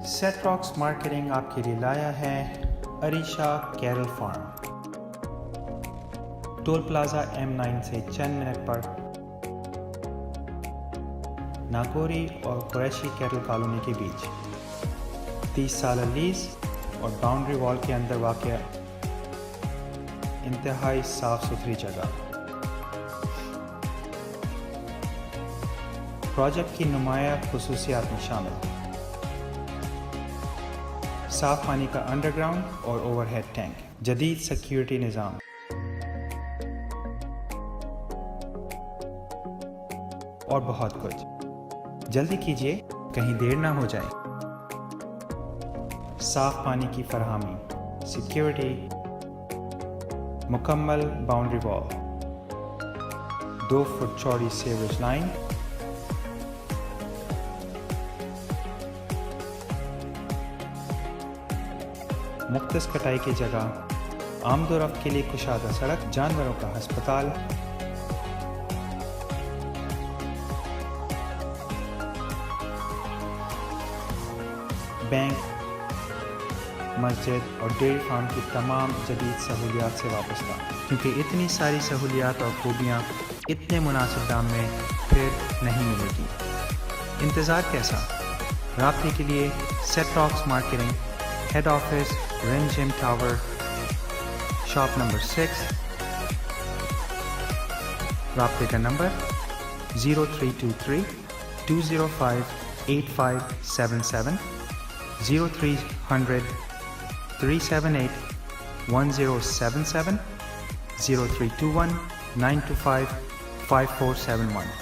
Set راکس marketing آپ کے لیے لایا ہے عریشہ کیرل فارم، ٹول پلازا M9 سے چند منٹ پر، ناگوری اور قریشی کیٹل کالونی کے بیچ، 30 سالہ لیز اور باؤنڈری وال کے اندر واقع انتہائی صاف ستھری جگہ۔ پروجیکٹ کی نمایاں خصوصیات میں شامل صاف پانی کا انڈر گراؤنڈ اور اوور ہیڈ ٹینک، جدید سیکیورٹی نظام، اور بہت کچھ۔ جلدی کیجیے، کہیں دیر نہ ہو جائے۔ صاف پانی کی فراہمی، سیکیورٹی، مکمل باؤنڈری وال، 2 فٹ چوڑی سیوریج لائن، مختص کٹائی کی جگہ، آمد و رفت کے لیے کشادہ سڑک، جانوروں کا ہسپتال، بینک، مسجد اور ڈیری فارم کی تمام جدید سہولیات سے وابستہ، کیونکہ اتنی ساری سہولیات اور خوبیاں اتنے مناسب دام میں پھر نہیں ملے گی۔ انتظار کیسا؟ رابطے کے لیے سیٹ راکس مارکیٹنگ، ہیڈ آفس رن جم ٹاور، شاپ نمبر 6۔ رابطے کا نمبر 0323 205 8577، 0300 378 1077، 0321 925 5471۔